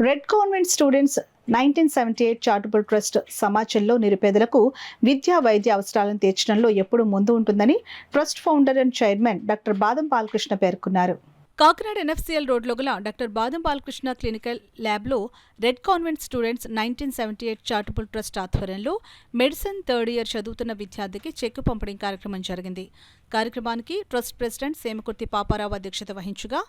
Red convent students 1978 charitable trust సమాజంలో నిరుపేదలకు విద్యా వైద్య అవసరాలను తీర్చడంలో ఎప్పుడూ ముందు ఉంటుందని trust founder and chairman doctor బాదం బాలకృష్ణ పేర్కొన్నారు. కాకినాడ ఎన్ఎఫ్సిఎల్ రోడ్లో గల డాక్టర్ బాదం బాలకృష్ణ క్లినికల్ ల్యాబ్లో red convent students 1978 charitable trust ఆధ్వర్యంలో మెడిసిన్ థర్డ్ ఇయర్ చదువుతున్న విద్యార్థికి చెక్కు పంపిణీ కార్యక్రమం జరిగింది. కార్యక్రమానికి ట్రస్ట్ ప్రెసిడెంట్ సేమకుర్తి పాపారావు అధ్యక్షత వహించగా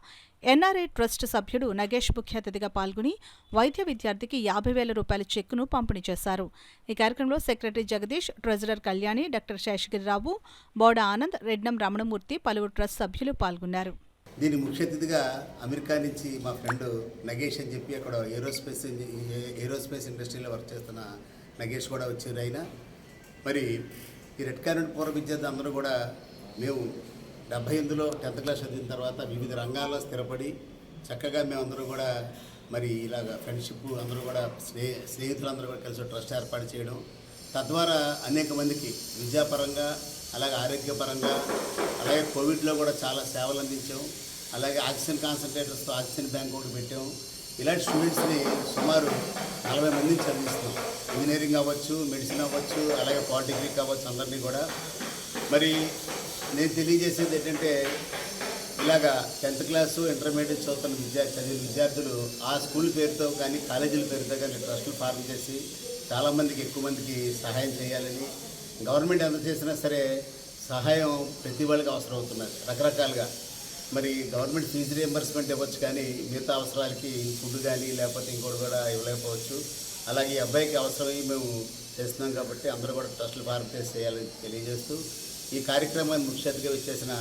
ఎన్ఆర్ఐ ట్రస్ట్ సభ్యుడు నగేష్ ముఖ్య అతిథిగా పాల్గొని వైద్య విద్యార్థికి 50,000 రూపాయల చెక్కును పంపిణీ చేశారు. ఈ కార్యక్రమంలో secretary Jagadish, treasurer Kalyani, doctor Seshagiri Rao, Boda Anand, Rednam Ramanamurthy, పలువురు ట్రస్ట్ సభ్యులు పాల్గొన్నారు. దీని ముఖ్య అతిథిగా అమెరికా నుంచి మా ఫ్రెండ్ నగేష్ అని చెప్పి అక్కడ ఏరోస్పేస్ ఇండస్ట్రీలో వర్క్ చేస్తున్న నగేష్ కూడా వచ్చారు. అయినా మరి ఈ రెడ్ కాన్వెంట్ పూర్వ విద్యార్థి అందరూ కూడా మేము 78లో 10th క్లాస్ చదివిన తర్వాత వివిధ రంగాల్లో స్థిరపడి చక్కగా మేమందరూ కూడా మరి ఇలాగ ఫ్రెండ్షిప్ అందరూ కూడా స్నేహితులందరూ కూడా కలిసి ట్రస్ట్ ఏర్పాటు చేయడం, తద్వారా అనేక మందికి విద్యాపరంగా అలాగే ఆరోగ్యపరంగా అలాగే కోవిడ్లో కూడా చాలా సేవలు అందించాం. అలాగే ఆక్సిజన్ కాన్సన్ట్రేటర్స్తో ఆక్సిజన్ బ్యాంక్ ఒకటి పెట్టాం. ఇలాంటి స్టూడెంట్స్ని సుమారు 40 మందిని చదివిస్తున్నాం. ఇంజనీరింగ్ అవ్వచ్చు, మెడిసిన్ అవ్వచ్చు, అలాగే పాలిటెక్నిక్ అవ్వచ్చు, అందరినీ కూడా. మరి నేను తెలియజేసేది ఏంటంటే ఇలాగా 10th క్లాసు ఇంటర్మీడియట్ చదివిన విద్యార్థులు ఆ స్కూల్ పేరుతో కానీ కాలేజీల పేరుతో కానీ ట్రస్టులు ఫార్మ్ చేసి చాలామందికి ఎక్కువ మందికి సహాయం చేయాలని, గవర్నమెంట్ ఎంత చేసినా సరే సహాయం ప్రతి వాళ్ళకి అవసరం అవుతున్నది రకరకాలుగా. మరి గవర్నమెంట్ ఫీజు రియంబర్స్మెంట్ ఇవ్వచ్చు, కానీ మిగతా అవసరాలకి ఫుడ్ కానీ లేకపోతే ఇంకోటి కూడా ఇవ్వలేకపోవచ్చు. అలాగే ఈ అబ్బాయికి అవసరమై మేము చేస్తున్నాం కాబట్టి అందరూ కూడా ట్రస్టులు ఫార్మ్ చేయాలని తెలియజేస్తూ ఈ కార్యక్రమాన్ని ముఖ్య అతిథిగా వచ్చేసిన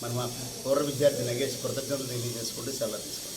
మన పూర్వ విద్యార్థి నగేష్ కృతజ్ఞతలు తెలియజేసుకుంటూ సెలవు తీసుకుంటాం.